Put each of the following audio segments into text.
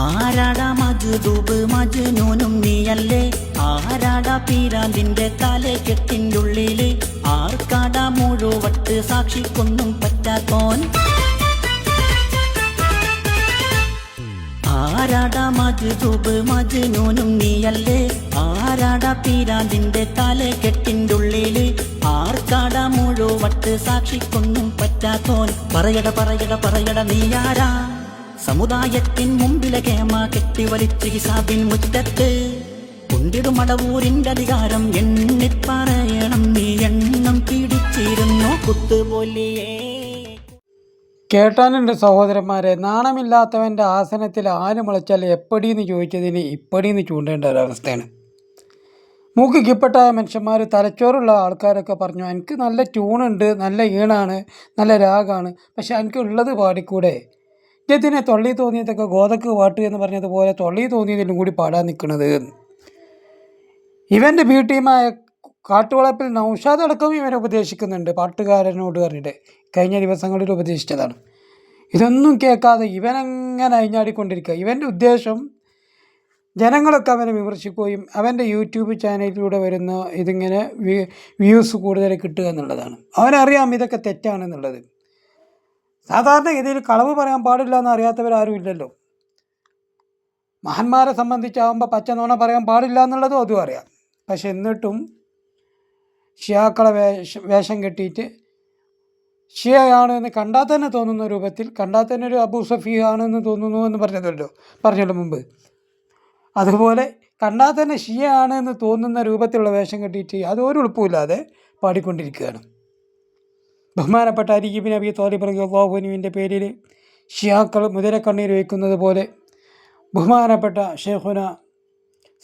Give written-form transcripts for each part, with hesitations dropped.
ആരാടാ മജ്ദൂബ് മജ്നൂനും നീയല്ലേ? ആരാടാ പീരാന്തിന്റെ തലക്കെട്ടിൻ്റെ ഉള്ളില്? ആർക്കാടാ മുഴുവട്ട് സാക്ഷിക്കൊന്നും പറ്റാത്തോൻ? ആരാടാ മജ്ദൂബ് മജ്നൂനും നീയല്ലേ? ആരാടാ പീരാന്തിന്റെ തലക്കെട്ടിൻ്റെ ഉള്ളില്? ആർക്കാടാ മുഴുവട്ട് സാക്ഷിക്കൊന്നും പറ്റാത്തോൻ? പറയട പറയട പറയട നീയാരാ? സമുദായത്തിൻ മുമ്പിലെ കേമ കെട്ടിവലിച്ച് ഹിസാബിൻ മുറ്റത്ത് കൊണ്ടിടും മടവൂരിന്റെ അധികാരം എണ്ണിപ്പറയണം. നീ എണ്ണം പിടിച്ചിരുന്നു കുത്തുപോലിയേ. കേട്ടാനുണ്ട് സഹോദരന്മാരെ, നാണമില്ലാത്തവൻ്റെ ആസനത്തിൽ ആര് മുളച്ചാൽ എപ്പടിയെന്ന് ചോദിച്ചതിന് ഇപ്പടിയെന്ന് ചൂണ്ടേണ്ട ഒരവസ്ഥയാണ്. മൂക്ക് കിപ്പട്ടായ മനുഷ്യന്മാർ, തലച്ചോറുള്ള ആൾക്കാരൊക്കെ പറഞ്ഞു എനിക്ക് നല്ല ട്യൂണുണ്ട്, നല്ല ഈണാണ്, നല്ല രാഗാണ്, പക്ഷെ എനിക്ക് ഉള്ളത് പാടിക്കൂടെ? ഇതിനെ തൊള്ളി തോന്നിയതൊക്കെ ഗോതക്ക് പാട്ട് എന്ന് പറഞ്ഞതുപോലെ തൊള്ളി തോന്നിയതിലും കൂടി പാടാൻ നിൽക്കുന്നത്. ഇവൻ്റെ ബി ടീമായ കാട്ടുവളപ്പിൽ നൗഷാദ് അടക്കം ഇവനെ ഉപദേശിക്കുന്നുണ്ട്, പാട്ടുകാരനോട് പറഞ്ഞിട്ട് കഴിഞ്ഞ ദിവസങ്ങളിൽ ഉപദേശിച്ചതാണ്. ഇതൊന്നും കേൾക്കാതെ ഇവനെങ്ങനെ അഴിഞ്ഞാടിക്കൊണ്ടിരിക്കുക. ഇവൻ്റെ ഉദ്ദേശം ജനങ്ങളൊക്കെ അവനെ വിമർശിക്കുകയും അവൻ്റെ യൂട്യൂബ് ചാനലിലൂടെ വരുന്ന ഇതിങ്ങനെ വ്യൂസ് കൂടുതൽ കിട്ടുക എന്നുള്ളതാണ്. അവനറിയാം ഇതൊക്കെ തെറ്റാണെന്നുള്ളത്. സാധാരണഗതിയിൽ കളവ് പറയാൻ പാടില്ല എന്ന് അറിയാത്തവരാരും ഇല്ലല്ലോ. മഹാന്മാരെ സംബന്ധിച്ചാകുമ്പോൾ പച്ച നുണ പറയാൻ പാടില്ല എന്നുള്ളതും അതും അറിയാം. പക്ഷെ എന്നിട്ടും ഷിയാക്കളെ വേഷം കെട്ടിയിട്ട് ഷിയയാണ് എന്ന് കണ്ടാൽ തന്നെ തോന്നുന്ന രൂപത്തിൽ, കണ്ടാൽ തന്നെ ഒരു അബൂ സഫീ ആണെന്ന് തോന്നുന്നു എന്ന് പറഞ്ഞല്ലോ മുമ്പ്. അതുപോലെ കണ്ടാൽ തന്നെ ഷിയ ആണ് എന്ന് തോന്നുന്ന രൂപത്തിലുള്ള വേഷം കെട്ടിയിട്ട് അതൊരു എളുപ്പമില്ലാതെ പാടിക്കൊണ്ടിരിക്കുകയാണ്. ബഹുമാനപ്പെട്ട അലി ഇബ്നു അബീ ത്വാലിബ് റളിയല്ലാഹു അൻഹുവിൻ്റെ പേരിൽ ഷിയാക്കൾ മുതലക്കണ്ണീർ വയ്ക്കുന്നത് പോലെ ബഹുമാനപ്പെട്ട ഷെയ്ഖുന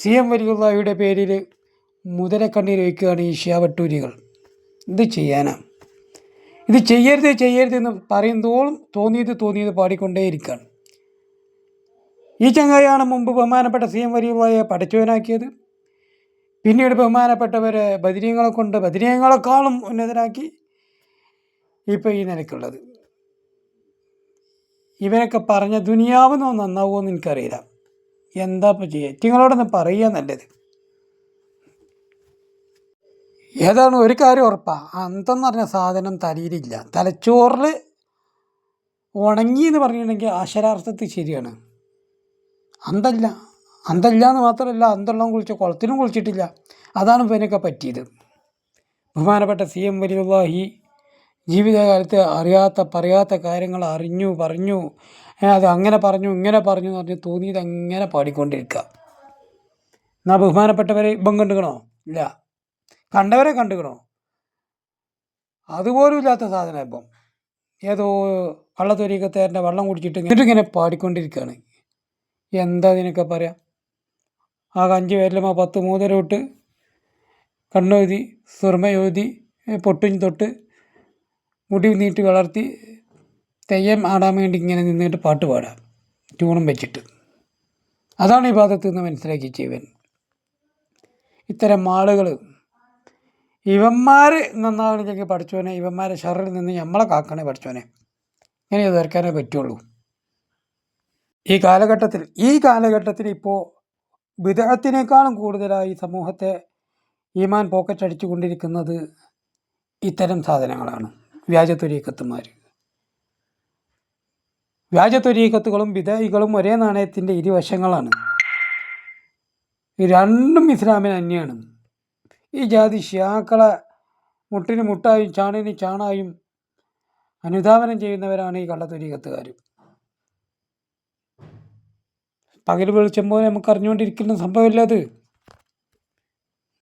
CM വലിയുള്ളാഹിയുടെ പേരിൽ മുതലക്കണ്ണീർ വയ്ക്കുകയാണ് ഈ ഷിയ വട്ടൂരികൾ. ഇത് ചെയ്യാനാ? ഇത് ചെയ്യരുതെന്ന് പറയുന്തോളം തോന്നിയത് പാടിക്കൊണ്ടേയിരിക്കുകയാണ്. ഈ ചങ്ങായിയാണ് മുമ്പ് ബഹുമാനപ്പെട്ട CM വലിയുള്ളാഹിയെ പഠിച്ചവനാക്കിയത്. പിന്നീട് ബഹുമാനപ്പെട്ടവരെ ബദരീങ്ങളെ കൊണ്ട് ബദരീങ്ങളെക്കാളും ഉന്നതനാക്കി ഇപ്പോൾ ഈ നിലയ്ക്കുള്ളത്. ഇവനൊക്കെ പറഞ്ഞ ദുനിയാവെന്നോ നന്നാവുമോ എന്ന് എനിക്കറിയില്ല. എന്താ ഇപ്പോൾ ചെയ്യുക? നിങ്ങളോടൊന്ന് പറയുക നല്ലത്. ഏതാണ് ഒരു കാര്യം ഉറപ്പാണ്, അന്തെന്ന് പറഞ്ഞ സാധനം തലയിലില്ല. തലച്ചോറിൽ ഉണങ്ങി എന്ന് പറഞ്ഞിട്ടുണ്ടെങ്കിൽ അക്ഷരാർത്ഥത്തിൽ ശരിയാണ്. അന്തല്ല എന്ന് മാത്രമല്ല, അന്തെല്ലാം കുളിച്ച കുളത്തിനും കുളിച്ചിട്ടില്ല. അതാണ് ഇവനൊക്കെ പറ്റിയത്. ബഹുമാനപ്പെട്ട CM വലിയുള്ളാഹി ജീവിതകാലത്ത് പറയാത്ത കാര്യങ്ങൾ പറഞ്ഞു, അത് അങ്ങനെ പറഞ്ഞു ഇങ്ങനെ പറഞ്ഞു എന്ന് പറഞ്ഞ് തോന്നിയത് അങ്ങനെ പാടിക്കൊണ്ടിരിക്കുക. എന്നാൽ ബഹുമാനപ്പെട്ടവരെ ഇപ്പം കണ്ടുകണോ? ഇല്ല. കണ്ടവരെ കണ്ടുകണോ? അതുപോലും ഇല്ലാത്ത സാധനം ഇപ്പം ഏതോ കള്ളത്തൊരീക്കത്തേൻ്റെ വെള്ളം കുടിച്ചിട്ട് ഇങ്ങനെ പാടിക്കൊണ്ടിരിക്കുകയാണ്. എന്താ ഇതിനൊക്കെ പറയാം? ആ 5 പേരിലും 10 മൂതരോട്ട് കണ്ണെഴുതി സുർമയെഴുതി പൊട്ടും തൊട്ട് മുടി നീട്ടി വളർത്തി തെയ്യം ആടാൻ വേണ്ടി ഇങ്ങനെ നിന്നിട്ട് പാട്ട് പാടാം, ട്യൂണും വെച്ചിട്ട്. അതാണ് ഇബാദത്ത് എന്ന് മനസ്സിലാക്കി ചെയ്വൻ. ഇത്തരം ആളുകൾ ഇവന്മാർ നന്നാകണമെങ്കിൽ പഠിച്ചവനെ, ഇവന്മാരെ ഷറിൽ നിന്ന് നമ്മളെ കാക്കണേ പഠിച്ചവനെ. ഇങ്ങനെ തീർക്കാനേ പറ്റുള്ളൂ. ഈ കാലഘട്ടത്തിൽ ഇപ്പോൾ ബിദ്അത്തിനേക്കാളും കൂടുതലായി സമൂഹത്തെ ഈമാൻ പോക്കറ്റടിച്ചു കൊണ്ടിരിക്കുന്നത് ഇത്തരം സാധനങ്ങളാണ്. വ്യാജ ത്വരീഖത്തുകളും ബിദഅകളും ഒരേ നാണയത്തിൻ്റെ ഇരുവശങ്ങളാണ്. രണ്ടും ഇസ്ലാമിന് അന്യാണ്. ഈ ജാതി ഷിയാക്കളെ മുട്ടിന് മുട്ടായും ചാണിന് ചാണായും അനുധാവനം ചെയ്യുന്നവരാണ് ഈ കള്ളത്വരീഖത്തുകാർ. പകൽ വെളിച്ചം പോലെ നമുക്ക് അറിഞ്ഞുകൊണ്ടിരിക്കുന്ന സംഭവമില്ല അത്.